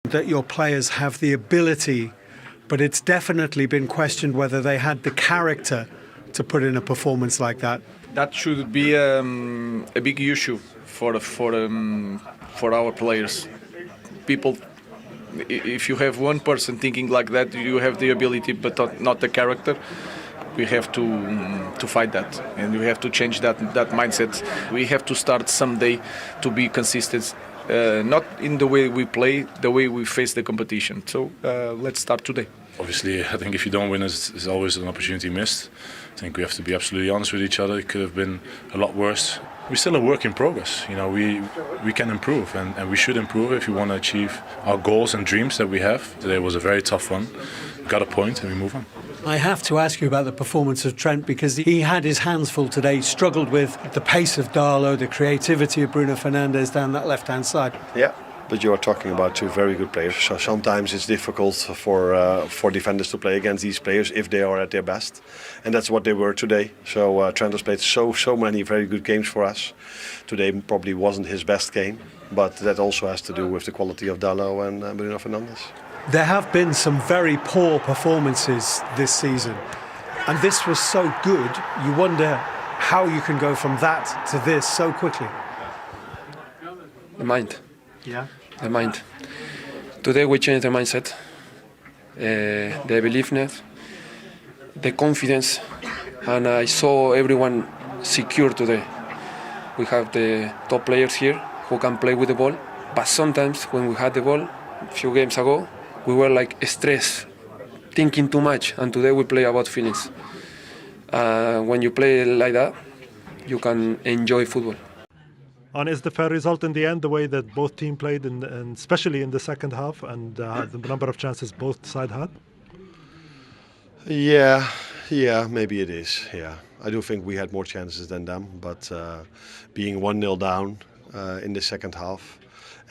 that your players have the ability, but it's definitely been questioned whether they had the character to put in a performance like that. That should be a big issue for our players. People, if you have one person thinking like that, you have the ability but not the character. We have to fight that, and we have to change that mindset. We have to start someday to be consistent, not in the way we play, the way we face the competition. So let's start today. Obviously, I think if you don't win, it's always an opportunity missed. I think we have to be absolutely honest with each other. It could have been a lot worse. We're still a work in progress. You know, we can improve, and we should improve if we want to achieve our goals and dreams that we have. Today was a very tough one. We got a point, and we move on. I have to ask you about the performance of Trent, because he had his hands full today, struggled with the pace of Darlow, the creativity of Bruno Fernandes down that left-hand side. Yeah, but you are talking about two very good players, so sometimes it's difficult for defenders to play against these players if they are at their best, and that's what they were today. So Trent has played so many very good games for us. Today probably wasn't his best game, but that also has to do with the quality of Darlow and Bruno Fernandes. There have been some very poor performances this season, and this was so good, you wonder how you can go from that to this so quickly. The mind. Yeah. The mind. Today we changed the mindset, the beliefness, the confidence, and I saw everyone secure today. We have the top players here who can play with the ball, but sometimes when we had the ball a few games ago, we were like stressed, thinking too much, and today we play about feelings. When you play like that, you can enjoy football. And is the fair result in the end the way that both teams played, and especially in the second half, and the number of chances both sides had? Yeah, maybe it is. Yeah, I do think we had more chances than them, but being 1-0 down in the second half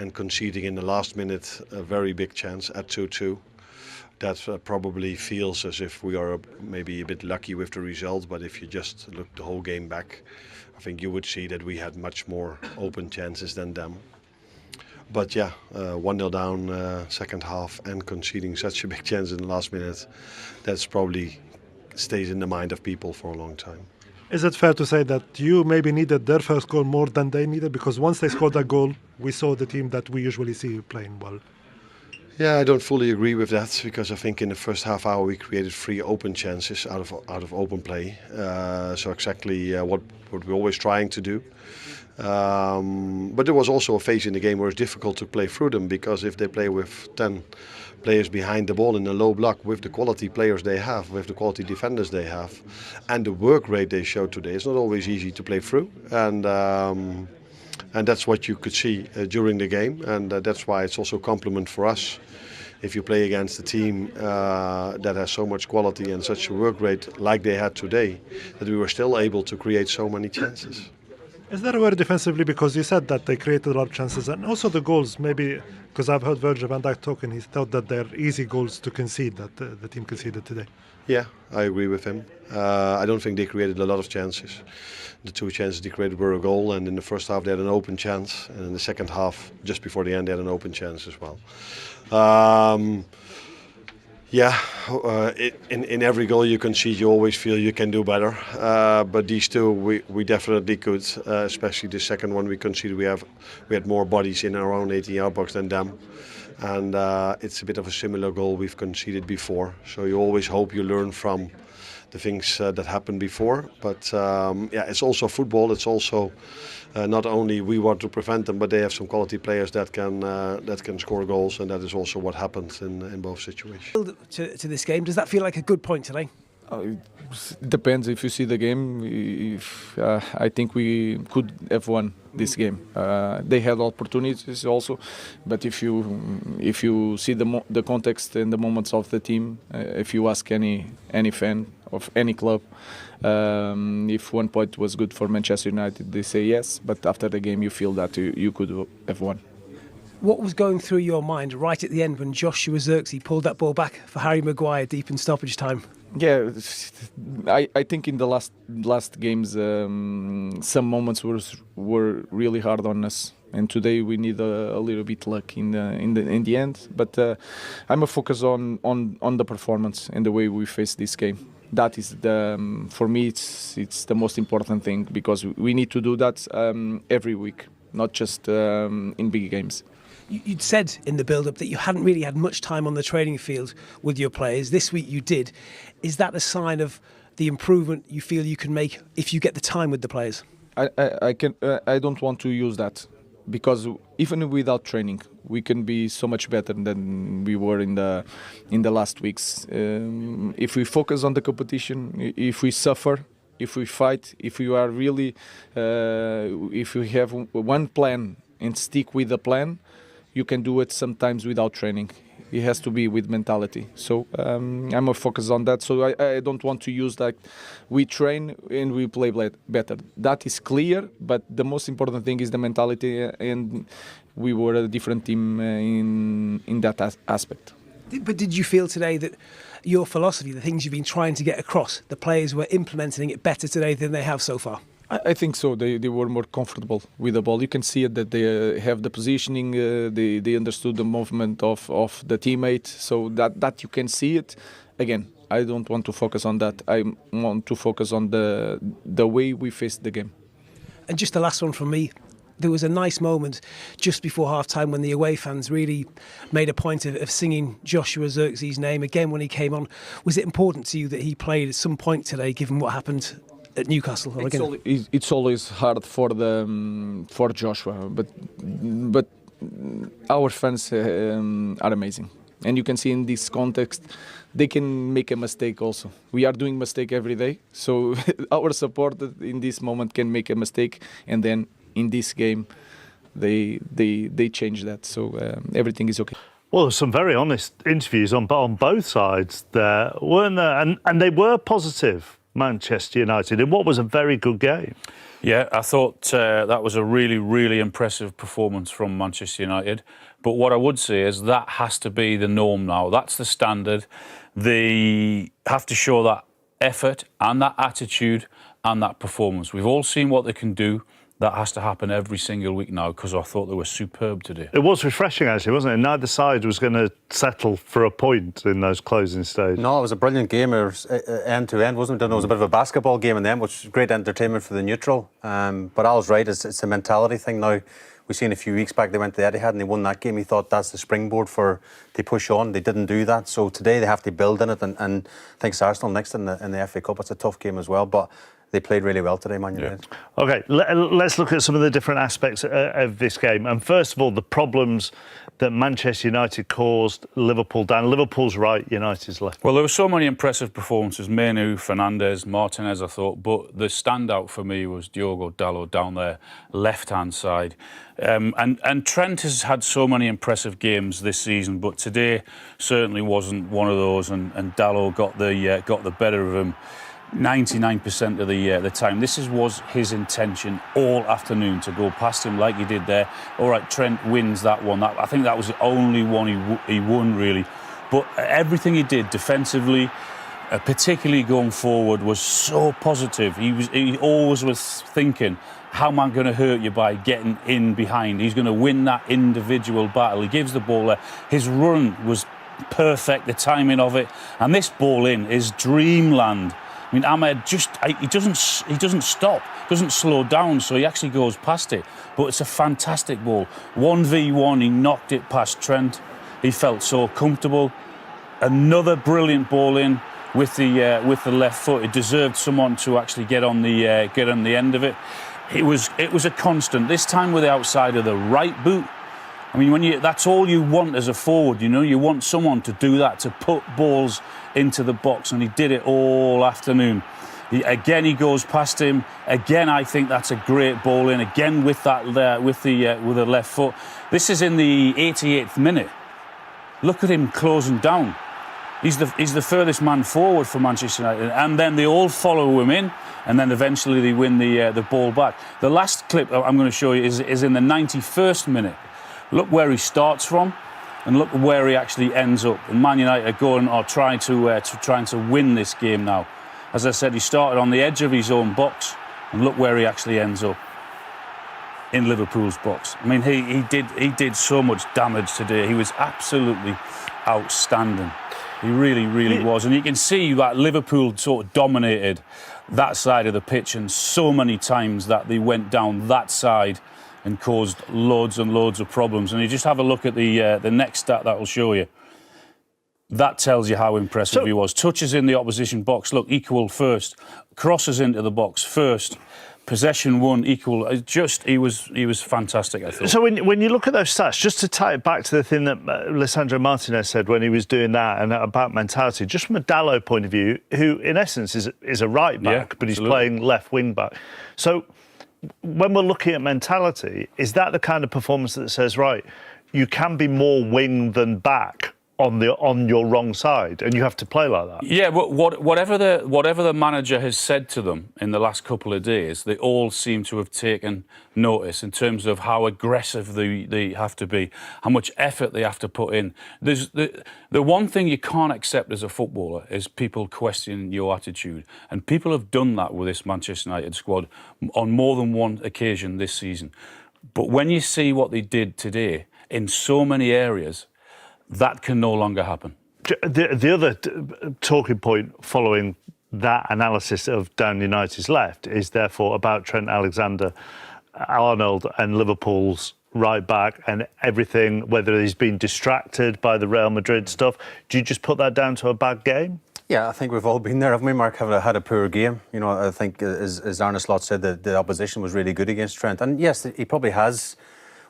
and conceding in the last minute a very big chance at 2-2, that probably feels as if we are maybe a bit lucky with the result. But if you just look the whole game back, I think you would see that we had much more open chances than them. But yeah, 1-0 down second half and conceding such a big chance in the last minute, that's probably stays in the mind of people for a long time. Is it fair to say that you maybe needed their first goal more than they needed? Because once they scored that goal, we saw the team that we usually see playing well. Yeah, I don't fully agree with that, because I think in the first half hour we created 3 open chances out of open play. So exactly what we're always trying to do. But there was also a phase in the game where it's difficult to play through them, because if they play with 10 players behind the ball in a low block, with the quality players they have, with the quality defenders they have, and the work rate they showed today, it's not always easy to play through. And that's what you could see during the game, and that's why it's also a compliment for us if you play against a team that has so much quality and such a work rate like they had today, that we were still able to create so many chances. Is there a word defensively, because you said that they created a lot of chances, and also the goals, maybe, because I've heard Virgil van Dijk talking, he thought that they're easy goals to concede, that the team conceded today. Yeah, I agree with him. I don't think they created a lot of chances. The 2 chances they created were a goal, and in the first half they had an open chance, and in the second half, just before the end, they had an open chance as well. In every goal you concede, you always feel you can do better. But these 2, we definitely could. Especially the second one we conceded, we had more bodies in our own 18-yard box than them, and it's a bit of a similar goal we've conceded before. So you always hope you learn from the things that happened before. But it's also football. It's also not only we want to prevent them, but they have some quality players that can score goals, and that is also what happened in both situations. To this game, does that feel like a good point today? It depends. If you see the game, I think we could have won this game. They had opportunities also, but if you see the context and the moments of the team, if you ask any fan of any club, if 1 point was good for Manchester United, they say yes. But after the game, you feel that you could have won. What was going through your mind right at the end when Joshua Zirkzee pulled that ball back for Harry Maguire deep in stoppage time? Yeah, I think in the last games some moments were really hard on us. And today we need a little bit luck in the end. But I'm a focus on the performance and the way we face this game. That is for me it's the most important thing, because we need to do that every week, not just in big games. You'd said in the build-up that you hadn't really had much time on the training field with your players. This week you did. Is that a sign of the improvement you feel you can make if you get the time with the players? I don't want to use that, because even without training, we can be so much better than we were in the last weeks. If we focus on the competition, if we suffer, if we fight, if we are really, if we have one plan and stick with the plan, you can do it sometimes without training. It has to be with mentality. So I'm a focus on that. So I don't want to use that we train and we play better. That is clear, but the most important thing is the mentality, and we were a different team in that aspect. But did you feel today that your philosophy, the things you've been trying to get across, the players were implementing it better today than they have so far? I think so. They were more comfortable with the ball. You can see it that they have the positioning. They understood the movement of the teammate. So that you can see it. Again, I don't want to focus on that. I want to focus on the way we faced the game. And just the last one from me. There was a nice moment just before half-time when the away fans really made a point of singing Joshua Zirkzee's name again when he came on. Was it important to you that he played at some point today, given what happened at Newcastle? It's always hard for Joshua, but our fans are amazing, and you can see in this context they can make a mistake also. We are doing mistake every day, so our supporters in this moment can make a mistake, and then in this game they change that, so everything is okay. Well, there's some very honest interviews on both sides there, weren't there? And they were positive, Manchester United, in what was a very good game. Yeah, I thought that was a really, really impressive performance from Manchester United. But what I would say is that has to be the norm now. That's the standard. They have to show that effort and that attitude and that performance. We've all seen what they can do. That has to happen every single week now, because I thought they were superb today. It was refreshing, actually, wasn't it? Neither side was going to settle for a point in those closing stages. No, it was a brilliant game, end to end, wasn't it? It was a bit of a basketball game in the end, which was great entertainment for the neutral. But Al's right, it's a mentality thing now. We've seen a few weeks back they went to Etihad and they won that game. He thought that's the springboard for they push on. They didn't do that. So today they have to build in it, and I think it's Arsenal next in the FA Cup. It's a tough game as well, but they played really well today, Man United. Yeah. OK, let's look at some of the different aspects of this game. And first of all, the problems that Manchester United caused Liverpool down. Liverpool's right, United's left. Well, there were so many impressive performances. Menu, Fernandes, Martinez, I thought. But the standout for me was Diogo Dalot down there, left-hand side. And Trent has had so many impressive games this season, but today certainly wasn't one of those. And Dalot got the better of him 99% of the time. This was his intention all afternoon, to go past him like he did there. All right, Trent wins that one. I think that was the only one he won, really. But everything he did defensively, particularly going forward, was so positive. He always was thinking, how am I going to hurt you by getting in behind? He's going to win that individual battle. He gives the ball there. His run was perfect, the timing of it. And this ball in is dreamland. I mean, Ahmed he doesn't stop, doesn't slow down, so he actually goes past it. But it's a fantastic ball. 1v1, he knocked it past Trent. He felt so comfortable. Another brilliant ball in with the left foot. It deserved someone to actually get on the end of it. It was a constant. This time with the outside of the right boot. I mean, that's all you want as a forward, you know. You want someone to do that, to put balls into the box, and he did it all afternoon. He goes past him. Again, I think that's a great ball in. Again with that with the left foot. This is in the 88th minute. Look at him closing down. He's the furthest man forward for Manchester United, and then they all follow him in, and then eventually they win the ball back. The last clip I'm going to show you is in the 91st minute. Look where he starts from, and look where he actually ends up. And Man United are going or trying to win this game now. As I said, he started on the edge of his own box, and look where he actually ends up. in Liverpool's box. I mean, he did so much damage today. He was absolutely outstanding. He really was. And you can see that Liverpool sort of dominated that side of the pitch, and so many times that they went down that side and caused loads and loads of problems. And you just have a look at the next stat that will show you. That tells you how impressive he was. Touches in the opposition box, look, equal first. Crosses into the box first. Possession won, equal. He was fantastic, I thought. So when you look at those stats, just to tie it back to the thing that Lisandro Martinez said when he was doing that and about mentality, just from a Dalot point of view, who in essence is a right back, but he's playing left wing back. So when we're looking at mentality, is that the kind of performance that says, right, you can be more wing than back on your wrong side, and you have to play like that? Yeah, but whatever the manager has said to them in the last couple of days, they all seem to have taken notice in terms of how aggressive they have to be, how much effort they have to put in. There's the one thing you can't accept as a footballer is people questioning your attitude, and people have done that with this Manchester United squad on more than one occasion this season. But when you see what they did today in so many areas, that can no longer happen. The other talking point following that analysis of Down United's left is therefore about Trent Alexander-Arnold and Liverpool's right back and everything, whether he's been distracted by the Real Madrid stuff. Do you just put that down to a bad game? Yeah, I think we've all been there, haven't we, Mark? Have had a poor game. You know, I think, as Arne Slot said, the opposition was really good against Trent. And yes, he probably has...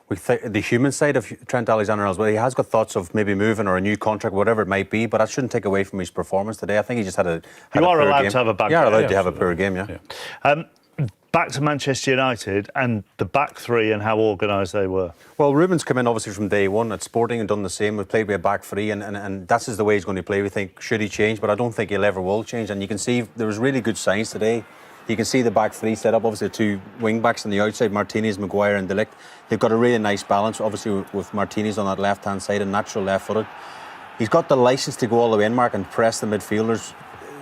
the human side of Trent Alexander-Arnold, well, he has got thoughts of maybe moving or a new contract, whatever it might be, but that shouldn't take away from his performance today. I think he just had a You are allowed game. to have a bad game. You are allowed to have a poor game, yeah. Back to Manchester United and the back three and how organised they were. Well, Ruben's come in obviously from day one at Sporting and done the same. We've played with a back three and that's just the way he's going to play. We think, should he change? But I don't think he'll ever will change. And you can see there was really good signs today. You can see the back three set up, obviously the two wing backs on the outside, Martinez, Maguire and De Ligt. They've got a really nice balance, obviously with Martinez on that left-hand side and natural left-footed. He's got the licence to go all the way in, Mark, and press the midfielders.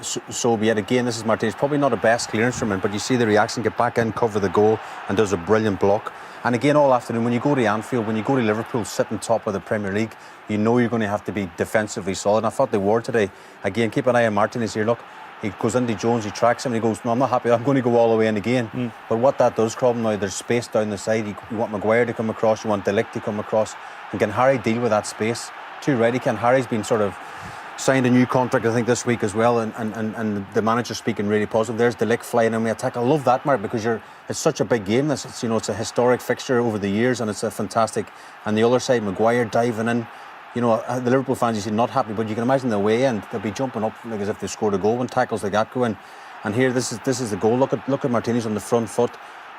So be it. Again, this is Martinez, probably not the best clearance from him, but you see the reaction, get back in, cover the goal, and does a brilliant block. And again, all afternoon, when you go to Anfield, when you go to Liverpool, sitting top of the Premier League, you know you're going to have to be defensively solid. And I thought they were today. Again, keep an eye on Martinez here, look. He goes into Jones, he tracks him, and he goes, no, I'm not happy, I'm going to go all the way in again. But what that does, Cromwell, now there's space down the side. You want Maguire to come across, you want De Ligt to come across, and can Harry deal with that space? Too ready, can Harry's been sort of signed a new contract, I think, this week as well, and the manager's speaking really positive. There's De Ligt flying in the attack. I love that, Mark, because it's such a big game. It's a historic fixture over the years, and it's a fantastic. And the other side, Maguire diving in. You know, the Liverpool fans, you see, not happy, but you can imagine the way end. They'll be jumping up like as if they scored a goal when tackles like that go in. And here, this is the goal. Look at Martinez on the front foot,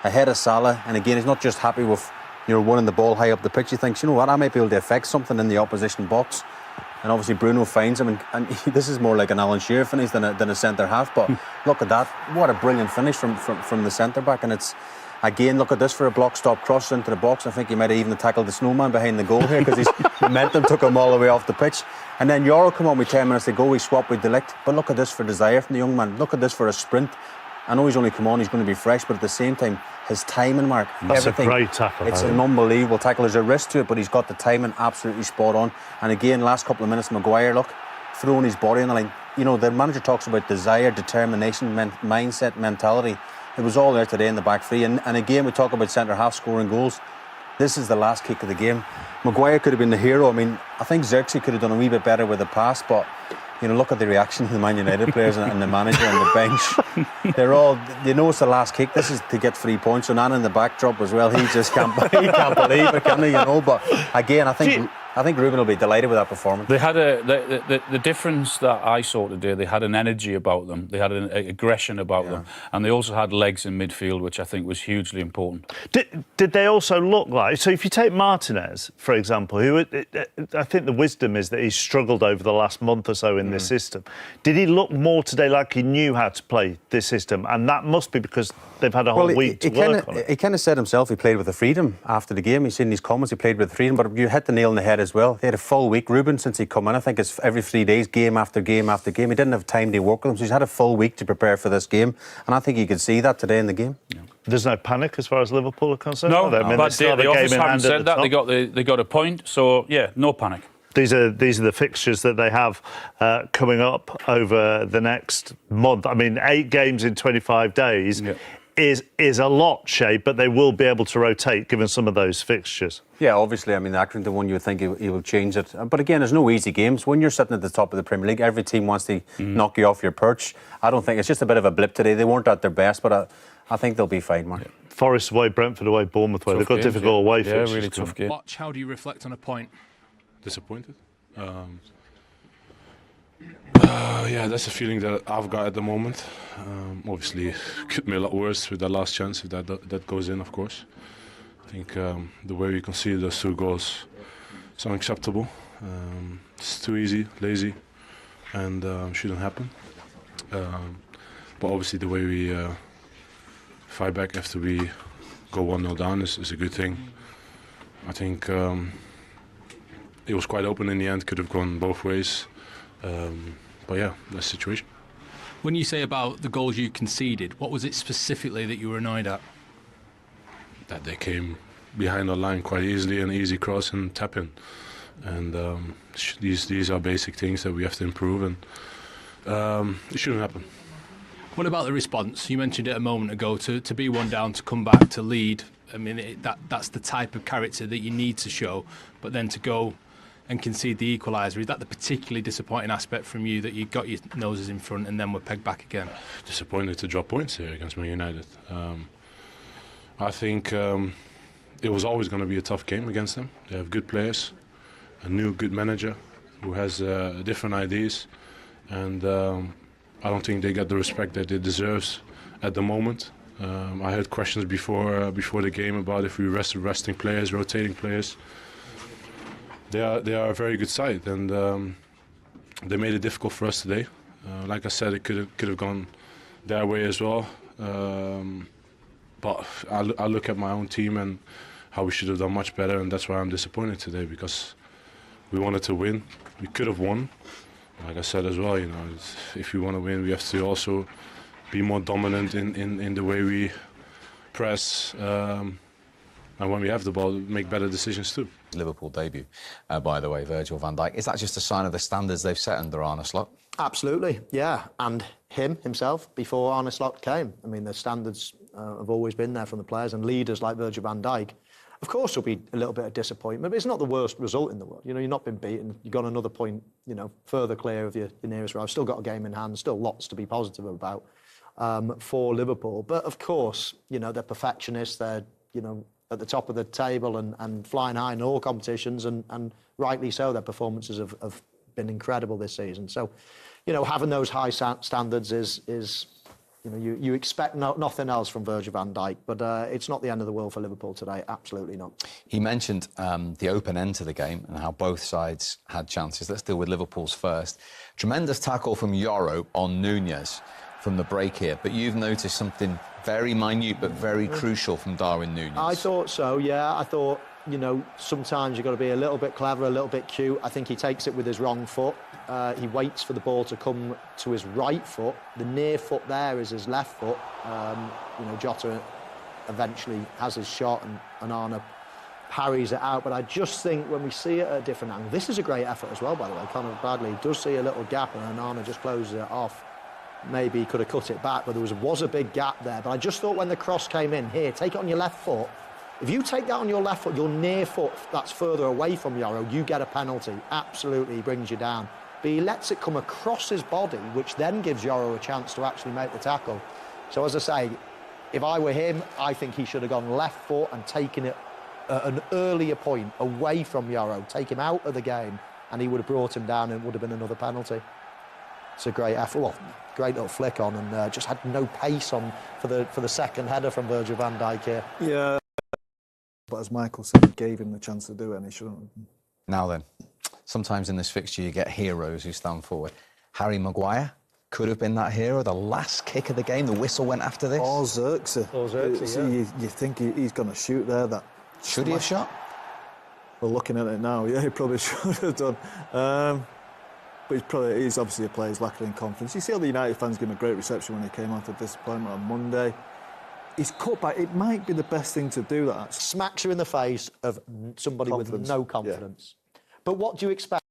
ahead of Salah. And again, he's not just happy with winning the ball high up the pitch. He thinks, you know what, I might be able to affect something in the opposition box. And obviously Bruno finds him, and this is more like an Alan Shearer finish than a centre half. But look at that! What a brilliant finish from the centre back, and it's. Again, look at this for a block stop cross into the box. I think he might have even tackled the snowman behind the goal here because his momentum took him all the way off the pitch. And then Yoro come on with 10 minutes to go. He swapped with De Ligt. But look at this for desire from the young man. Look at this for a sprint. I know he's only come on, he's going to be fresh, but at the same time, his timing, Mark, that's everything. A great tackle. It's an unbelievable tackle. There's a risk to it, but he's got the timing absolutely spot on. And again, last couple of minutes, Maguire, look, throwing his body on the line. You know, the manager talks about desire, determination, mindset, mentality. It was all there today in the back three. And again, we talk about centre-half scoring goals. This is the last kick of the game. Maguire could have been the hero. I mean, I think Xerxes could have done a wee bit better with the pass, but, look at the reaction of the Man United players and the manager and the bench. They're all, it's the last kick. This is to get 3 points. So Nana in the backdrop as well. He just can't believe it, can he? But again, I think Ruben will be delighted with that performance. They had the difference that I saw today. They had an energy about them. They had an aggression about them, and they also had legs in midfield, which I think was hugely important. Did they also look like? So if you take Martinez, for example, who I think the wisdom is that he's struggled over the last month or so in this system. Did he look more today like he knew how to play this system? And that must be because they've had a whole week to work on it. He kind of said himself he played with the freedom after the game. He's seen his comments. He played with the freedom, but you hit the nail on the head as well. They had a full week. Ruben, since he come in, I think it's every 3 days, game after game after game. He didn't have time to work with them, so he's had a full week to prepare for this game, and I think you could see that today in the game. There's no panic as far as Liverpool are concerned. No, are there? I mean, but the office haven't said that. They got a point, so yeah, no panic. These are the fixtures that they have coming up over the next month. I mean, 8 games in 25 days is a lot, Shay, but they will be able to rotate given some of those fixtures. Yeah, obviously. I mean, the Accrington one, you would think he will change it. But again, there's no easy games. When you're sitting at the top of the Premier League, every team wants to knock you off your perch. I don't think it's just a bit of a blip today. They weren't at their best, but I think they'll be fine, Mark. Yeah. Forest away, Brentford away, Bournemouth away. They've got difficult away fixtures. Yeah, really tough game. Watch, how do you reflect on a point? Disappointed. Yeah, that's a feeling that I've got at the moment. Obviously, could be a lot worse with the last chance if that goes in, of course. I think the way we conceded those 2 goals is unacceptable. It's too easy, lazy, and shouldn't happen. But obviously, the way we fight back after we go 1-0 down is a good thing. I think it was quite open in the end, could have gone both ways. But yeah, that's the situation. When you say about the goals you conceded, what was it specifically that you were annoyed at? That they came behind our line quite easily, an easy cross and tap in. And these are basic things that we have to improve, and it shouldn't happen. What about the response? You mentioned it a moment ago, to be 1 down, to come back, to lead. I mean, that's the type of character that you need to show, but then to go and concede the equaliser, is that the particularly disappointing aspect from you, that you got your noses in front and then were pegged back again? Disappointed to drop points here against Man United. I think it was always going to be a tough game against them. They have good players, a new good manager who has different ideas, and I don't think they get the respect that they deserve at the moment. I heard questions before the game about if we resting players, rotating players. They are a very good side, and they made it difficult for us today. Like I said, it could have gone their way as well. But I look at my own team and how we should have done much better, and that's why I'm disappointed today, because we wanted to win. We could have won. Like I said as well, if we want to win, we have to also be more dominant in the way we press. And when we have the ball, make better decisions too. Liverpool debut, by the way, Virgil van Dijk. Is that just a sign of the standards they've set under Arne Slot? Absolutely, yeah. And himself, before Arne Slot came. I mean, the standards have always been there from the players, and leaders like Virgil van Dijk. Of course, there'll be a little bit of disappointment, but it's not the worst result in the world. You've not been beaten. You've got another point, further clear of your nearest rival. Still got a game in hand. Still lots to be positive about for Liverpool. But of course, they're perfectionists. They're, at the top of the table and flying high in all competitions, and rightly so. Their performances have been incredible this season. So, having those high standards is you expect nothing else from Virgil van Dijk, but it's not the end of the world for Liverpool today. Absolutely not. He mentioned the open end to the game and how both sides had chances. Let's deal with Liverpool's first. Tremendous tackle from Yoro on Nunez from the break here, but you've noticed something very minute but very crucial from Darwin Nunez. I thought so, yeah. I thought, sometimes you've got to be a little bit clever, a little bit cute. I think he takes it with his wrong foot. He waits for the ball to come to his right foot. The near foot there is his left foot. Jota eventually has his shot, and Arne parries it out. But I just think when we see it at a different angle, this is a great effort as well, by the way. Conor Bradley does see a little gap, and Arne just closes it off. Maybe he could have cut it back, but there was a big gap there. But I just thought when the cross came in, here, take it on your left foot. If you take that on your left foot, your near foot that's further away from Yoro, you get a penalty. Absolutely, he brings you down. But he lets it come across his body, which then gives Yoro a chance to actually make the tackle. So as I say, if I were him, I think he should have gone left foot and taken it at an earlier point away from Yoro, take him out of the game, and he would have brought him down, and it would have been another penalty. It's a great effort. Well, great little flick on, and just had no pace on for the second header from Virgil van Dijk here. Yeah, but as Michael said, he gave him the chance to do it, and he shouldn't have. Now then, sometimes in this fixture you get heroes who stand forward. Harry Maguire could have been that hero. The last kick of the game, the whistle went after this. Or Xerxes. You think he's going to shoot there. Should he have shot? Well, looking at it now, yeah, he probably should have done. But he's obviously a player who's lacking in confidence. You see all the United fans give him a great reception when he came after disappointment on Monday. He's cut back. It might be the best thing to do that. Smacks you in the face of somebody with no confidence. Yeah. But what do you expect?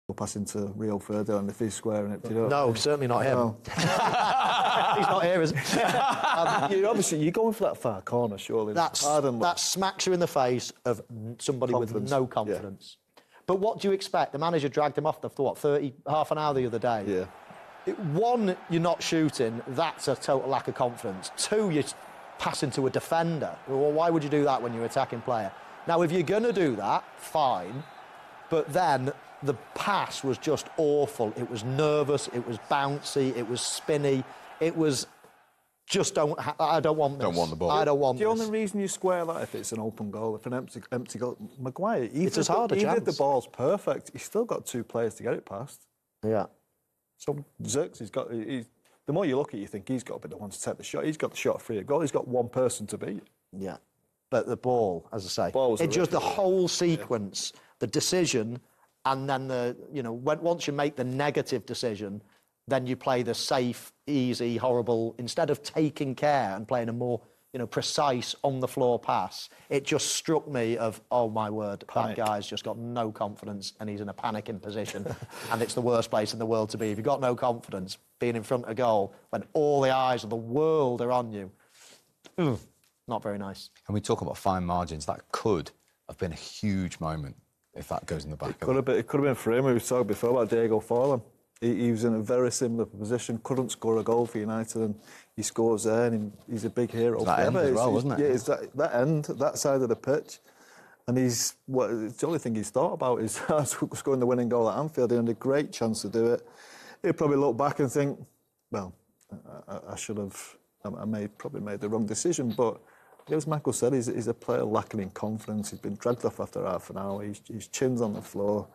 We'll pass into Rio Ferdinand if he's squaring it. You know? No, certainly not him. No. He's not here, is he? You're going for that far corner, surely. That smacks you in the face of somebody with no confidence. Yeah. But what do you expect? The manager dragged him off after, half an hour the other day? Yeah. One, you're not shooting. That's a total lack of confidence. Two, you're passing to a defender. Well, why would you do that when you're an attacking player? Now, if you're going to do that, fine. But then the pass was just awful. It was nervous. It was bouncy. It was spinny. It was just I don't want this. Don't want the ball. I don't want the this. only reason you square that if it's an open goal, if an empty goal. Maguire, it's as hard a chance. Even if the ball's perfect, he's still got 2 players to get it past. Yeah. So Xerxes got. The more you look at it, you think he's got to be the one to take the shot. He's got the shot free of goal. He's got one person to beat. Yeah. But the ball, as I say, it's just the whole sequence, the decision, and then once you make the negative decision, then you play the safe, easy, horrible. Instead of taking care and playing a more, precise on-the-floor pass, it just struck me of, oh my word, that guy's just got no confidence and he's in a panicking position, and it's the worst place in the world to be. If you've got no confidence, being in front of goal when all the eyes of the world are on you, not very nice. And we talk about fine margins. That could have been a huge moment if that goes in the back. It could have been for him. We were talking before about Diego Forlan. He was in a very similar position, couldn't score a goal for United, and he scores there, and he's a big hero. That end as well, wasn't it? Yeah, it's that end, that side of the pitch. And the only thing he's thought about is scoring the winning goal at Anfield. He had a great chance to do it. He'll probably look back and think, well, I should have, probably made the wrong decision, but as Michael said, he's a player lacking in confidence. He's been dragged off after half an hour. His chin's on the floor.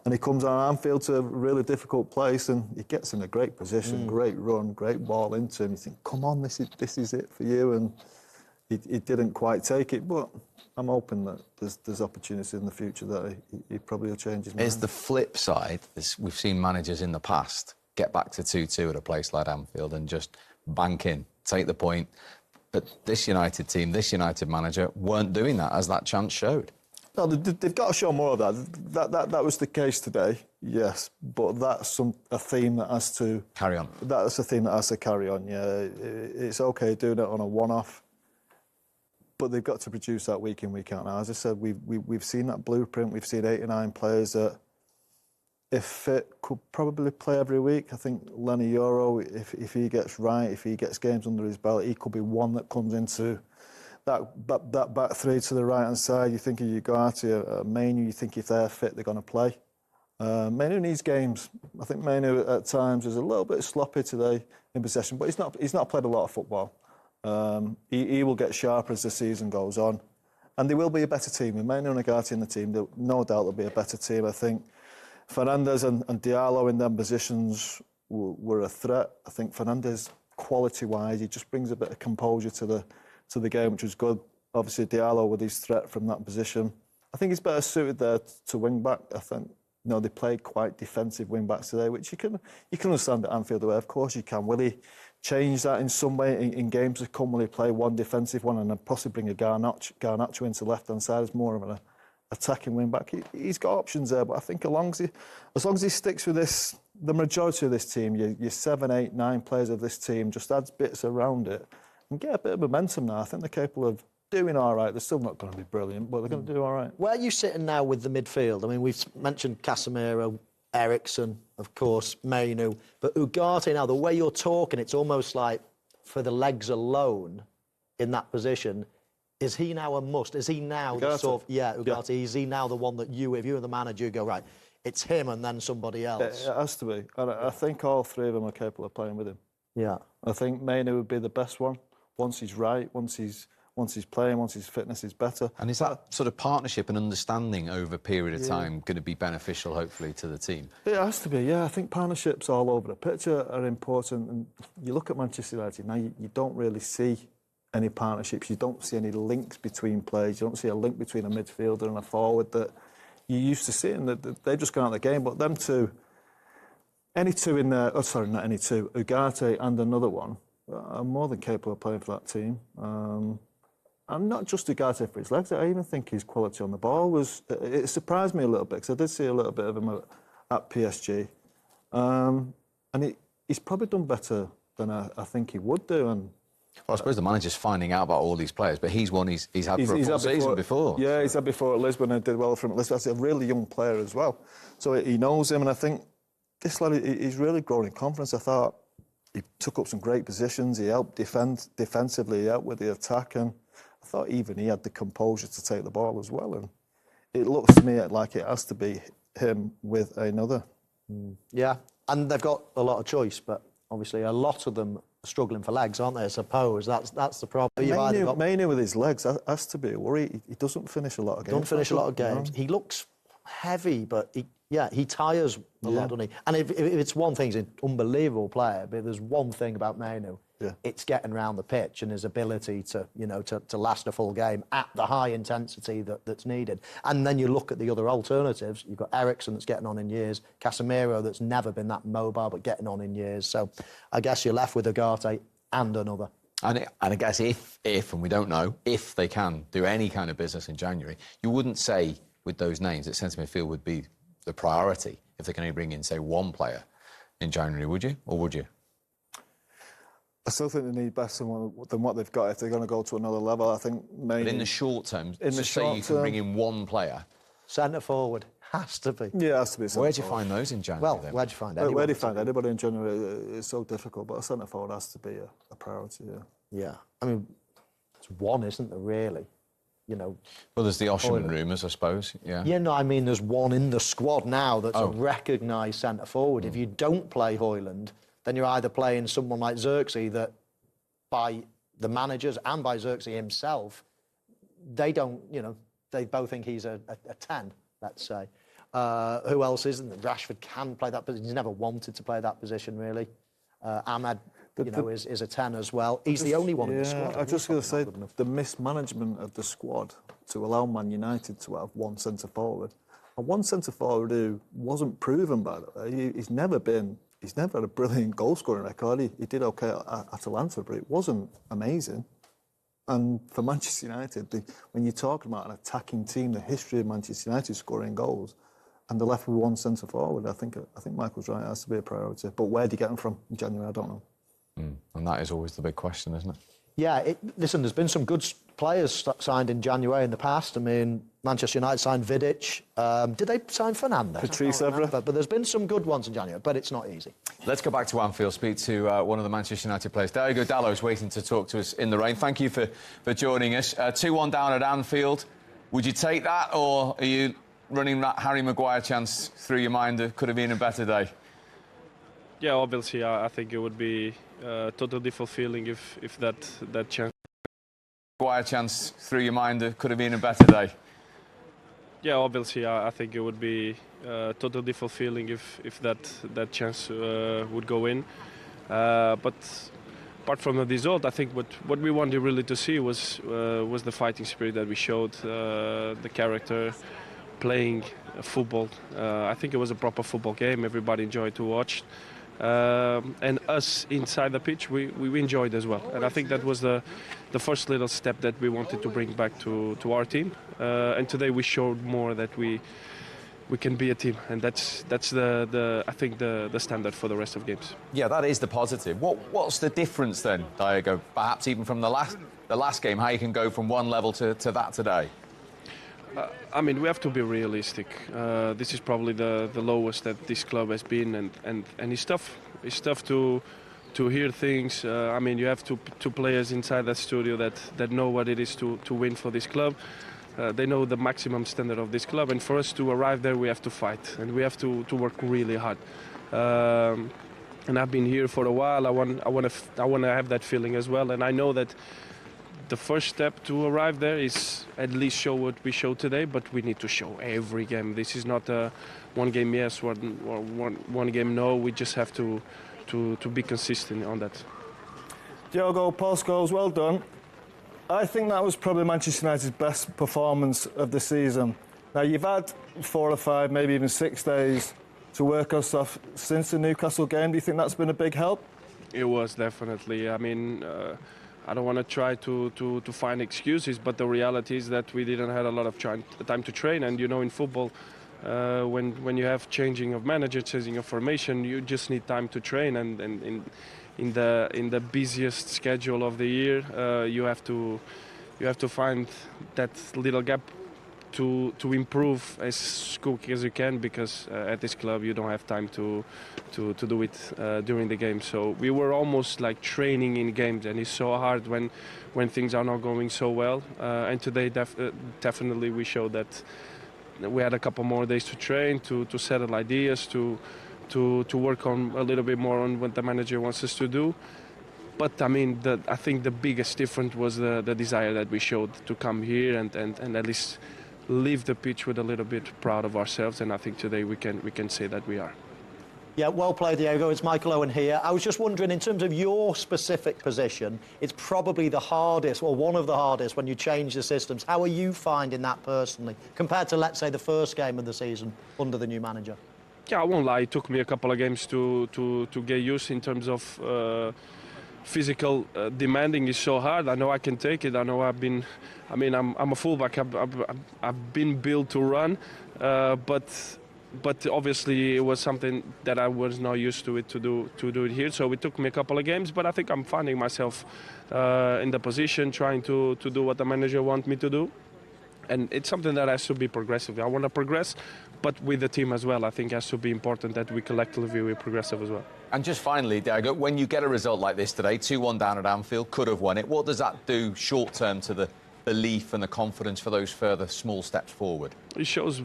And he comes on Anfield to a really difficult place and he gets in a great position, great run, great ball into him. You think, come on, this is it for you. And he didn't quite take it. But I'm hoping that there's opportunities in the future that he probably will change his mind. Is the flip side, we've seen managers in the past get back to 2-2 at a place like Anfield and just bank in, take the point. But this United team, this United manager weren't doing that, as that chance showed. No, they've got to show more of that. That was the case today, yes. But that's a theme that has to... Carry on. That's a theme that has to carry on, yeah. It's OK doing it on a one-off, but they've got to produce that week in, week out. Now, as I said, we've seen that blueprint. We've seen 8 or 9 players that, if fit, could probably play every week. I think Lenny Euro, if he gets right, if he gets games under his belt, he could be one that comes into that back three to the right-hand side. You think of Ugarte, Mainu, you think if they're fit, they're going to play. Mainu needs games. I think Mainu at times is a little bit sloppy today in possession, but he's not played a lot of football. He will get sharper as the season goes on. And there will be a better team. With Mainu and Ugarte in the team, no doubt there'll be a better team. I think Fernandes and Diallo in them positions were a threat. I think Fernandes, quality-wise, he just brings a bit of composure to the game, which was good. Obviously, Diallo with his threat from that position. I think he's better suited there to wing-back. I think, they played quite defensive wing-backs today, which you can understand at Anfield away. Of course you can. Will he change that in some way in games to come? Will he play one defensive one and then possibly bring a Garnacho into left-hand side as more of an attacking wing-back? He's got options there, but I think as long as he sticks with this, the majority of this team, your 7, 8, 9 players of this team, just adds bits around it and get a bit of momentum now. I think they're capable of doing all right. They're still not going to be brilliant, but they're going to do all right. Where are you sitting now with the midfield? I mean, we've mentioned Casemiro, Eriksen, of course, Mainu, but Ugarte now, the way you're talking, it's almost like for the legs alone in that position, is he now a must? Is he now Ugarte. the sort of... Yeah, Ugarte. Yeah. Is he now the one that if you were the manager, you go, right, it's him and then somebody else? It has to be. And I think all three of them are capable of playing with him. Yeah. I think Mainu would be the best one. Once he's right, once he's playing, once his fitness is better. And is that sort of partnership and understanding over a period of time going to be beneficial, hopefully, to the team? It has to be, yeah. I think partnerships all over the pitch are important. And you look at Manchester United now, you don't really see any partnerships. You don't see any links between players. You don't see a link between a midfielder and a forward that you used to see. And they've just gone out of the game. But them two, any two in there... Oh, sorry, not any two. Ugarte and another one. are more than capable of playing for that team. And not just regarding for his legs, I even think his quality on the ball was... It surprised me a little bit, because I did see a little bit of him at PSG. And he's probably done better than I think he would do. And well, I suppose the manager's finding out about all these players, but he's one he's had for a full season before. Yeah, he's had before at Lisbon and did well for him at Lisbon. That's a really young player as well. So he knows him, and I think this lad, he's really grown in confidence. I thought he took up some great positions, he helped defensively, he helped with the attack, and I thought even he had the composure to take the ball as well. And it looks to me like it has to be him with another. Yeah, and they've got a lot of choice, but obviously a lot of them are struggling for legs, aren't they, I suppose? That's the problem. Mainly with his legs, that has to be a worry. He doesn't finish a lot of games. Don't finish a lot of games. He looks heavy, but he tires a lot, doesn't he? And if it's one thing, he's an unbelievable player, but there's one thing about Mainu, it's getting around the pitch and his ability to, to last a full game at the high intensity that's needed. And then you look at the other alternatives. You've got Eriksen that's getting on in years, Casemiro that's never been that mobile but getting on in years. So I guess you're left with Ugarte and another. And I guess if, and we don't know, if they can do any kind of business in January, you wouldn't say with those names that centre midfield would be the priority if they can only bring in, say, one player in January, would you? Or would you? I still think they need better than what they've got if they're going to go to another level. I think maybe... But in the short term, say you can bring in one player... Centre forward has to be. Yeah, it has to be. Where do you find those in January? Well, where do you find anybody? Where do you find anybody in January? It's so difficult, but a centre forward has to be a priority, Yeah. I mean, it's one, isn't there, really? Well, there's the Osherman rumours, I suppose, Yeah, no, I mean, there's one in the squad now that's a recognised centre-forward. If you don't play Højlund, then you're either playing someone like Xerxes that, by the managers and by Xerxes himself, they don't, they both think he's a 10, let's say. Who else isn't? Rashford can play that position. He's never wanted to play that position, really. Ahmed... is a 10 as well. He's the only one in the squad. I was just going to say, the mismanagement of the squad to allow Man United to have one centre-forward, and one centre-forward who wasn't proven, by the way. He's never had a brilliant goal-scoring record. He did OK at Atalanta, but it wasn't amazing. And for Manchester United, when you're talking about an attacking team, the history of Manchester United scoring goals, and they're left with one centre-forward, I think Michael's right, it has to be a priority. But where do you get them from in January? I don't know. And that is always the big question, isn't it? Yeah, listen, there's been some good players signed in January in the past. I mean, Manchester United signed Vidic. Did they sign Fernandes? Patrice Evra. But there's been some good ones in January, but it's not easy. Let's go back to Anfield, speak to one of the Manchester United players. Diogo Dalot is waiting to talk to us in the rain. Thank you for joining us. 2-1 down at Anfield. Would you take that, or are you running that Harry Maguire chance through your mind that could have been a better day? Yeah, obviously, I think it would be a totally different feeling if that chance. Maguire chance through your mind that could have been a better day. Yeah, obviously, I think it would be a totally different feeling if that chance would go in. But apart from the result, I think what we wanted really to see was the fighting spirit that we showed, the character, playing football. I think it was a proper football game. Everybody enjoyed to watch. And us inside the pitch, we enjoyed as well. And I think that was the first little step that we wanted to bring back to our team. And today we showed more that we can be a team, and that's I think the standard for the rest of games. Yeah, that is the positive. What's the difference then, Diogo? Perhaps even from the last game, how you can go from one level to that today? I mean, we have to be realistic. This is probably the lowest that this club has been, and it's tough. It's tough to hear things. I mean, you have two players inside that studio that know what it is to win for this club. They know the maximum standard of this club, and for us to arrive there, we have to fight, and we have to work really hard. And I've been here for a while. I want to have that feeling as well, and I know that the first step to arrive there is at least show what we showed today, but we need to show every game. This is not a one game yes, one game no. We just have to be consistent on that. Diogo, Paul Scholes, well done. I think that was probably Manchester United's best performance of the season. Now, you've had 4 or 5, maybe even 6 days to work us off since the Newcastle game. Do you think that's been a big help? It was definitely. I mean, I don't want to try to find excuses, but the reality is that we didn't have a lot of time to train. And you know, in football, when you have changing of manager, changing of formation, you just need time to train. And in the busiest schedule of the year, you have to find that little gap to improve as quick as you can, because at this club you don't have time to do it during the game. So we were almost like training in games, and it's so hard when things are not going so well. And today definitely we showed that we had a couple more days to train, to settle ideas, to work on a little bit more on what the manager wants us to do. But I mean, I think the biggest difference was the desire that we showed to come here and at least leave the pitch with a little bit proud of ourselves. And I think today we can say that we are. Yeah, well played, Diego. It's Michael Owen here. I was just wondering, in terms of your specific position, it's probably the hardest, or one of the hardest, when you change the systems. How are you finding that personally, compared to, let's say, the first game of the season under the new manager? Yeah, I won't lie. It took me a couple of games to get used in terms of physical demanding is so hard. I know I can take it. I know I'm a fullback. I've been built to run, but obviously it was something that I was not used to do it here. So it took me a couple of games, but I think I'm finding myself in the position, trying to do what the manager wants me to do. And it's something that has to be progressive. I want to progress, but with the team as well. I think it has to be important that we collectively be progressive as well. And just finally, Diego, when you get a result like this today, 2-1 down at Anfield, could have won it, what does that do short term to the belief and the confidence for those further small steps forward? It shows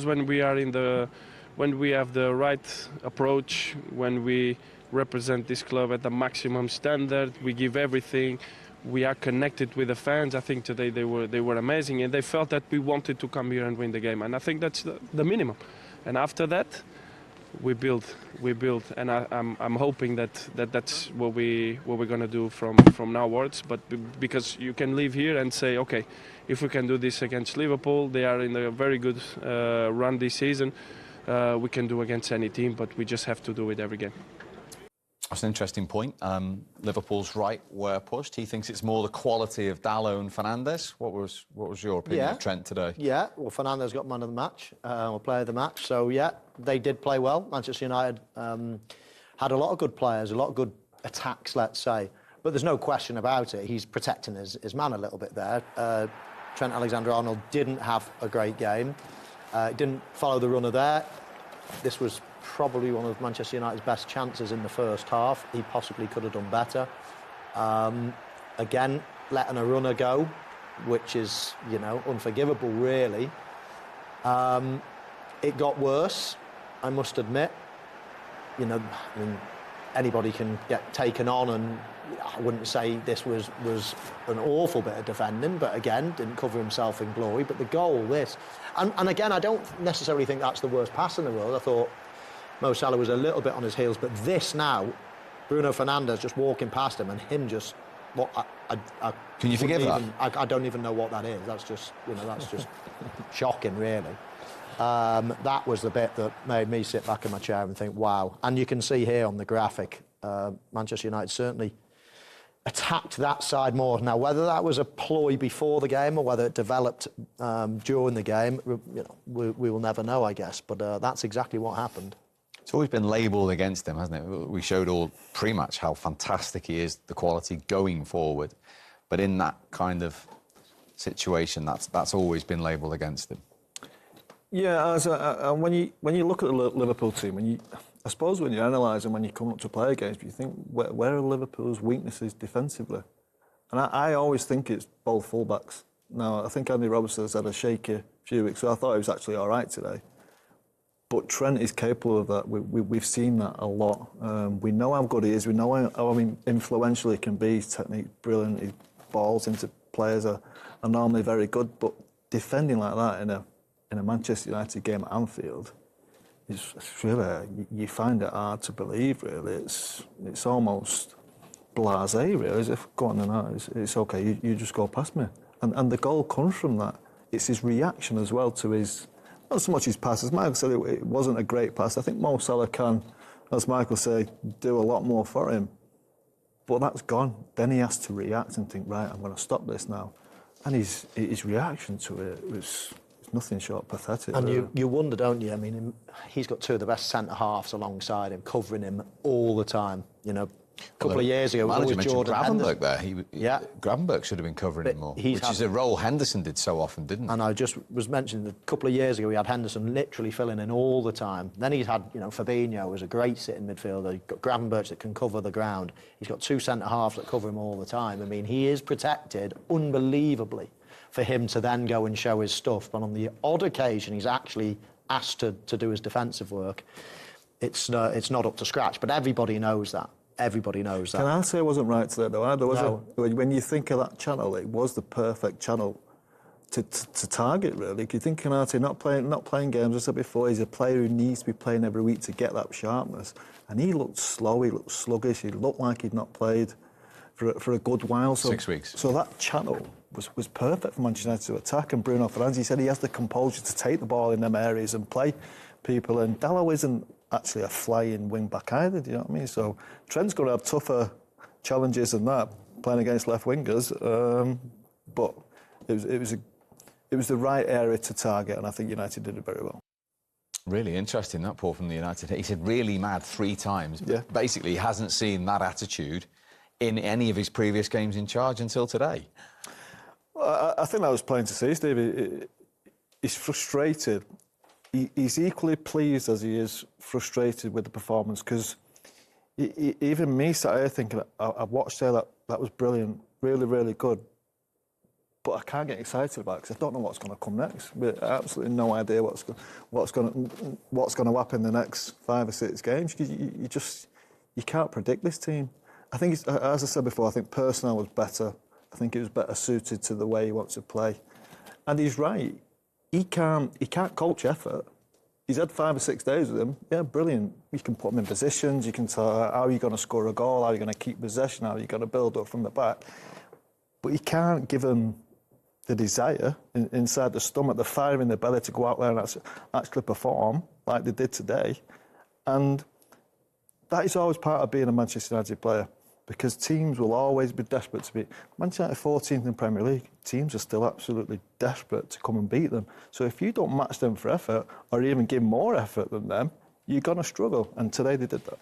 when we have the right approach, when we represent this club at the maximum standard, we give everything. We are connected with the fans. I think today they were amazing, and they felt that we wanted to come here and win the game. And I think that's the minimum. And after that, we build, and I'm hoping that's what we're gonna do from now onwards. But because you can live here and say, okay, if we can do this against Liverpool, they are in a very good run this season. We can do against any team, but we just have to do it every game. That's an interesting point. Liverpool's right were pushed. He thinks it's more the quality of Dalot and Fernandes. What was your opinion of Trent today? Yeah, well, Fernandes got man of the match, or player of the match. So, yeah, they did play well. Manchester United had a lot of good players, a lot of good attacks, let's say. But there's no question about it. He's protecting his man a little bit there. Trent Alexander-Arnold didn't have a great game. Didn't follow the runner there. This was probably one of Manchester United's best chances in the first half. He possibly could have done better. Again, letting a runner go, which is, unforgivable, really. It got worse, I must admit. Anybody can get taken on, and I wouldn't say this was an awful bit of defending, but again, didn't cover himself in glory. But the goal, and again, I don't necessarily think that's the worst pass in the world. I thought Mo Salah was a little bit on his heels, but this now, Bruno Fernandes just walking past him and him just, can you forgive that? I don't even know what that is. That's just, shocking, really. That was the bit that made me sit back in my chair and think, wow. And you can see here on the graphic, Manchester United certainly attacked that side more. Now, whether that was a ploy before the game or whether it developed during the game, we will never know, I guess. But that's exactly what happened. It's always been labelled against him, hasn't it? We showed all pre-match how fantastic he is, the quality going forward. But in that kind of situation, that's always been labelled against him. Yeah, and when you look at the Liverpool team, I suppose when you analyse and when you come up to play against, you think, where are Liverpool's weaknesses defensively? And I always think it's both fullbacks. Now, I think Andy Robertson has had a shaky few weeks, so I thought he was actually all right today. But Trent is capable of that. We've seen that a lot. We know how good he is. We know how influential he can be. His technique, brilliant. His balls into players are normally very good. But defending like that in a Manchester United game at Anfield, it's really, you find it hard to believe, really. It's almost blasé, really, as if, go on then, it's okay, you just go past me. And the goal comes from that. It's his reaction as well to his, not so much his pass. As Michael said, it wasn't a great pass. I think Mo Salah can, as Michael said, do a lot more for him. But that's gone. Then he has to react and think, right, I'm going to stop this now. And his reaction to it was nothing short of pathetic. And really. you wonder, don't you? I mean, he's got two of the best centre-halves alongside him, covering him all the time. You know, a couple of years ago, it was Jordan Gravenberch Henderson. there. Gravenberch should have been covering him more, which is a role Henderson did so often, didn't he? And I just was mentioning a couple of years ago, he had Henderson literally filling in all the time. Then he's had, you know, Fabinho was a great sitting midfielder. He's got Gravenberch that can cover the ground. He's got two centre-halves that cover him all the time. I mean, he is protected unbelievably for him to then go and show his stuff. But on the odd occasion, he's actually asked to do his defensive work. It's not up to scratch, but everybody knows that. Everybody knows that. Can I say I wasn't right today, though? When you think of that channel, it was the perfect channel to target, really. You think Konate not playing games, as I said before, he's a player who needs to be playing every week to get that sharpness. And he looked slow, he looked sluggish, he looked like he'd not played for a good while. So, 6 weeks. So that channel was perfect for Manchester United to attack. And Bruno Fernandes, he said he has the composure to take the ball in them areas and play people. And Dalot isn't actually a flying wing-back either, do you know what I mean? So Trent's going to have tougher challenges than that, playing against left-wingers. But it was the right area to target, and I think United did it very well. Really interesting, that Paul from the United. He said really mad 3 times, but basically he hasn't seen that attitude in any of his previous games in charge until today. Well, I think that was plain to see, Steve. He's frustrated. He's equally pleased as he is frustrated with the performance, because even me sat here thinking, I watched there, that was brilliant, really, really good. But I can't get excited about it because I don't know what's going to come next. We have absolutely no idea what's going to happen in the next 5 or 6 games. You can't predict this team. I think, as I said before, I think personnel was better. I think it was better suited to the way he wants to play. And he's right. He can't coach effort. He's had 5 or 6 days with him. Yeah, brilliant. You can put him in positions. You can tell how are you going to score a goal, how are you going to keep possession, how are you going to build up from the back. But he can't give him the desire inside the stomach, the fire in the belly to go out there and actually perform like they did today. And that is always part of being a Manchester United player, because teams will always be desperate to beat. Manchester United 14th in Premier League, teams are still absolutely desperate to come and beat them. So if you don't match them for effort, or even give more effort than them, you're going to struggle. And today they did that.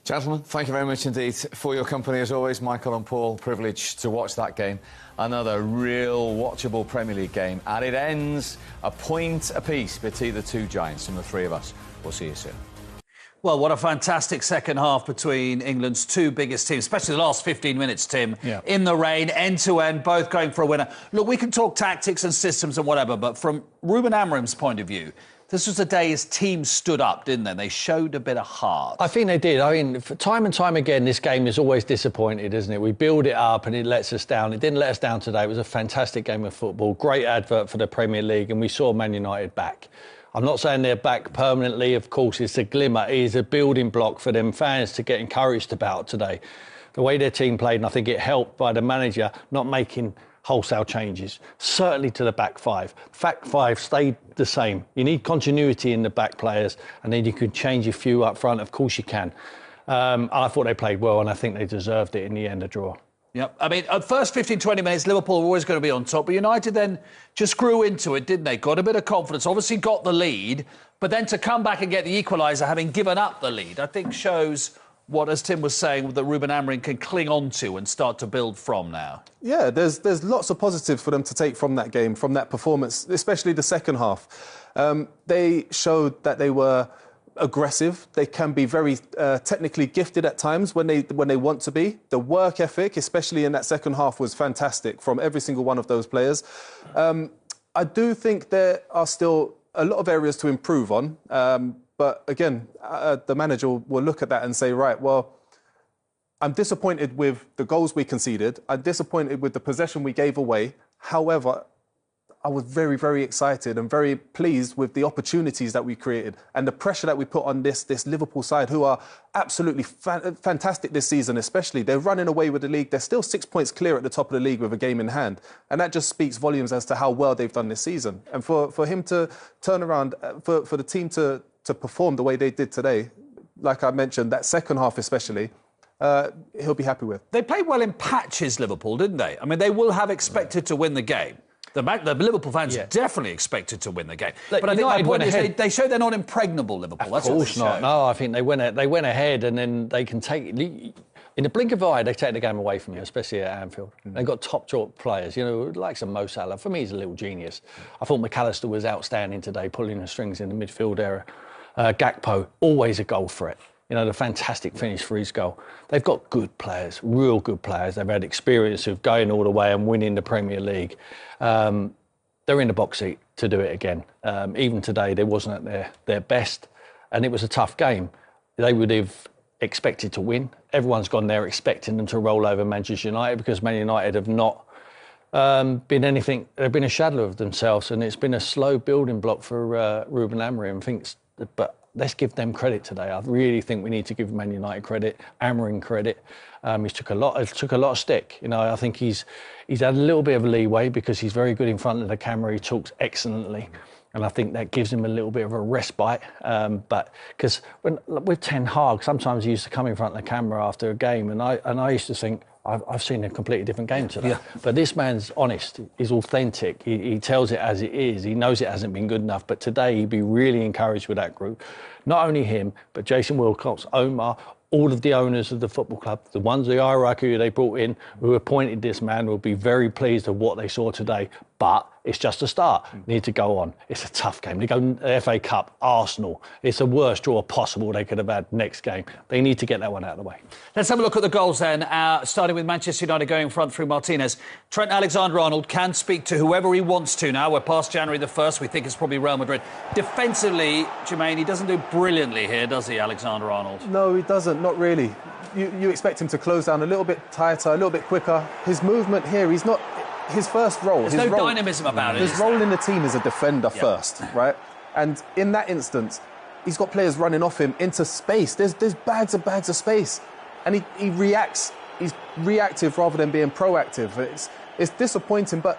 Gentlemen, thank you very much indeed for your company as always. Michael and Paul, privileged to watch that game. Another real watchable Premier League game. And it ends a point apiece between the two giants. From the 3 of us, we'll see you soon. Well, what a fantastic second half between England's 2 biggest teams, especially the last 15 minutes, Tim. Yeah. In the rain, end-to-end, both going for a winner. Look, we can talk tactics and systems and whatever, but from Ruben Amorim's point of view, this was the day his team stood up, didn't they? They showed a bit of heart. I think they did. I mean, time and time again, this game is always disappointed, isn't it? We build it up and it lets us down. It didn't let us down today. It was a fantastic game of football. Great advert for the Premier League, and we saw Man United back. I'm not saying they're back permanently, of course. It's a glimmer. It is a building block for them fans to get encouraged about today. The way their team played, and I think it helped by the manager not making wholesale changes, certainly to the back 5. Back 5 stayed the same. You need continuity in the back players, and then you can change a few up front. Of course you can. I thought they played well, and I think they deserved it in the end, a draw. Yep. I mean, at first 15, 20 minutes, Liverpool were always going to be on top, but United then just grew into it, didn't they? Got a bit of confidence, obviously got the lead, but then to come back and get the equaliser having given up the lead, I think shows what, as Tim was saying, that Ruben Amorim can cling on to and start to build from now. Yeah, there's lots of positives for them to take from that game, from that performance, especially the second half. They showed that they were aggressive. They can be very technically gifted at times when they want to be. The work ethic, especially in that second half, was fantastic from every single one of those players. I do think there are still a lot of areas to improve on. But again, the manager will look at that and say, right, well, I'm disappointed with the goals we conceded. I'm disappointed with the possession we gave away. However, I was very, very excited and very pleased with the opportunities that we created and the pressure that we put on this Liverpool side, who are absolutely fantastic this season, especially. They're running away with the league. They're still 6 points clear at the top of the league with a game in hand. And that just speaks volumes as to how well they've done this season. And for him to turn around, for the team to perform the way they did today, like I mentioned, that second half especially, he'll be happy with. They played well in patches, Liverpool, didn't they? I mean, they will have expected to win the game. The Liverpool fans definitely expected to win the game. Look, but I think my United point went is ahead. they show they're not impregnable, Liverpool. That's Of what they course not. show. No, I think they went ahead, and then they can take in the blink of an eye. They take the game away from you, especially at Anfield. They've got top players, like some Mo Salah. For me, he's a little genius. I thought McAllister was outstanding today, pulling the strings in the midfield area. Gakpo, always a goal threat. The fantastic finish for his goal. They've got good players, real good players. They've had experience of going all the way and winning the Premier League. They're in the box seat to do it again. Even today, they wasn't at their best, and it was a tough game. They would have expected to win. Everyone's gone there expecting them to roll over Manchester United because Man United have not been anything. They've been a shadow of themselves, and it's been a slow building block for Ruben Amorim. But let's give them credit today. I really think we need to give Man United credit, Amorim credit. He took a lot of stick. I think he's had a little bit of leeway because he's very good in front of the camera. He talks excellently, and I think that gives him a little bit of a respite. But because with Ten Hag, sometimes he used to come in front of the camera after a game, and I used to think, I've seen a completely different game today. Yeah. But this man's honest. He's authentic. He tells it as it is. He knows it hasn't been good enough. But today he'd be really encouraged with that group. Not only him, but Jason Wilcox, Omar, all of the owners of the football club, the ones, the hierarchy they brought in, who appointed this man, will be very pleased with what they saw today. But it's just a start. Need to go on. It's a tough game. They go FA Cup, Arsenal. It's the worst draw possible they could have had next game. They need to get that one out of the way. Let's have a look at the goals then, starting with Manchester United going in front through Martinez. Trent Alexander-Arnold can speak to whoever he wants to now. We're past January the 1st. We think it's probably Real Madrid. Defensively, Jermaine, he doesn't do brilliantly here, does he, Alexander-Arnold? No, he doesn't. Not really. You expect him to close down a little bit tighter, a little bit quicker. His movement here, he's not... His first role... There's no dynamism about it. His role in the team is a defender first, right? And in that instance, he's got players running off him into space. There's bags of space. And he reacts. He's reactive rather than being proactive. It's disappointing, but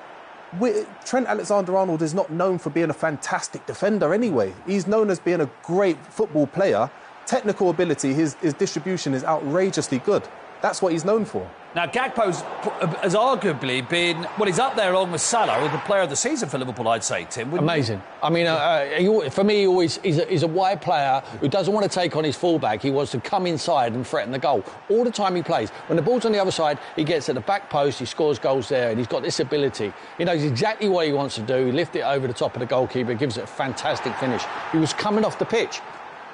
Trent Alexander-Arnold is not known for being a fantastic defender anyway. He's known as being a great football player. Technical ability, his distribution is outrageously good. That's what he's known for. Now, Gakpo's has arguably been, well, he's up there along with Salah, with the player of the season for Liverpool, I'd say, Tim. Amazing. I mean, for me, he's a wide player who doesn't want to take on his fullback. He wants to come inside and threaten the goal. All the time he plays. When the ball's on the other side, he gets at the back post, he scores goals there, and he's got this ability. He knows exactly what he wants to do. He lifts it over the top of the goalkeeper, gives it a fantastic finish. He was coming off the pitch.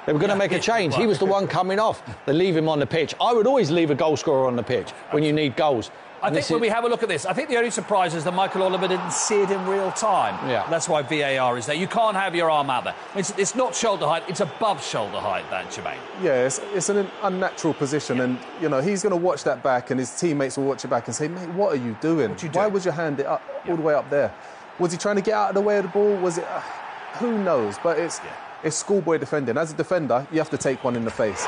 They were going to make a change. He was the one coming off. They leave him on the pitch. I would always leave a goal scorer on the pitch when you need goals. I think when we have a look at this, I think the only surprise is that Michael Oliver didn't see it in real time. Yeah. That's why VAR is there. You can't have your arm out there. It's not shoulder height, it's above shoulder height, that, Jermaine. Yeah, it's an unnatural position, and he's going to watch that back, and his teammates will watch it back and say, mate, what are you doing? Why would you hand it up all the way up there? Was he trying to get out of the way of the ball? Was it... who knows? But it's schoolboy defending. As a defender, you have to take one in the face.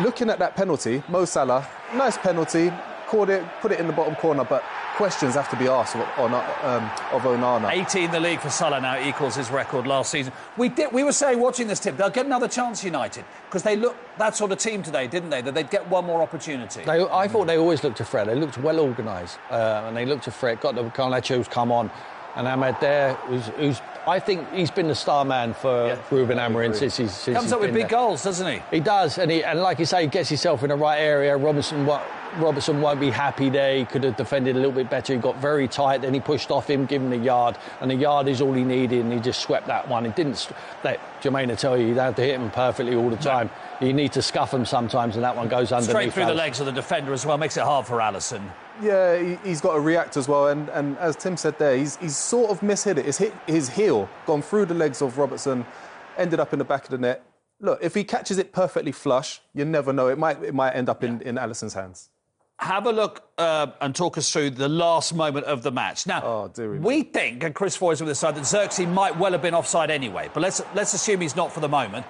Looking at that penalty, Mo Salah, nice penalty, caught it, put it in the bottom corner, but questions have to be asked of Onana. 18 in the league for Salah now, equals his record last season. We were saying, watching this, Tim, they'll get another chance, United, because they look that sort of team today, didn't they? That they'd get one more opportunity. I thought they always looked to threat. They looked well organised, and they looked to threat. Got the Garnacho's come on, and Ahmed there, who's I think he's been the star man for Ruben Amorim since he's comes up with big goals, doesn't he? He does, and like you say, he gets himself in the right area. Robertson won't be happy there. He could have defended a little bit better. He got very tight, then he pushed off him, gave him the yard, and the yard is all he needed, and he just swept that one. It didn't. Let Jermaine will tell you, you don't have to hit him perfectly all the time. No. You need to scuff him sometimes, and that one goes underneath. Straight through the legs of the defender as well, makes it hard for Alisson. Yeah, he's got to react as well, and as Tim said there, he's sort of mishit it. It's hit his heel, gone through the legs of Robertson, ended up in the back of the net. Look, if he catches it perfectly flush, you never know. It might end up in Alisson's hands. Have a look and talk us through the last moment of the match. Now, we think, and Chris Foy's with the side, that Xerxes might well have been offside anyway, but let's assume he's not for the moment.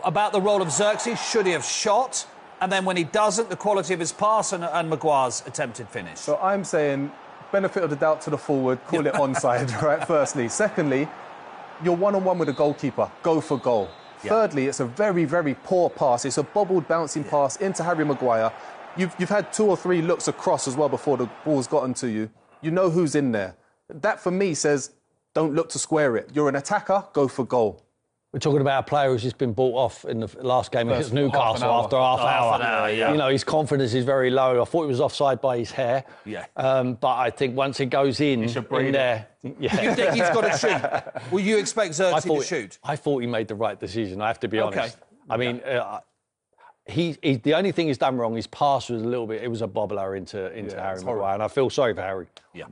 About the role of Xerxes, should he have shot? And then when he doesn't, the quality of his pass and Maguire's attempted finish. So I'm saying, benefit of the doubt to the forward, call it onside, right, firstly. Secondly, you're one-on-one with a goalkeeper, go for goal. Thirdly, it's a very, very poor pass. It's a bobbled, bouncing pass into Harry Maguire. You've had 2 or 3 looks across as well before the ball's gotten to you. You know who's in there. That, for me, says don't look to square it. You're an attacker, go for goal. We're talking about a player who's just been bought off in the last game against Newcastle after half an hour. Yeah. You know, his confidence is very low. I thought he was offside by his hair. Yeah. But I think once it goes in there... Yeah. You think he's got to shoot? Will you expect Xerxes to shoot? I thought he made the right decision, I have to be honest. I mean, he the only thing he's done wrong, his pass was a little bit... It was a bobbler into Harry Maguire, and I feel sorry for Harry. Yeah.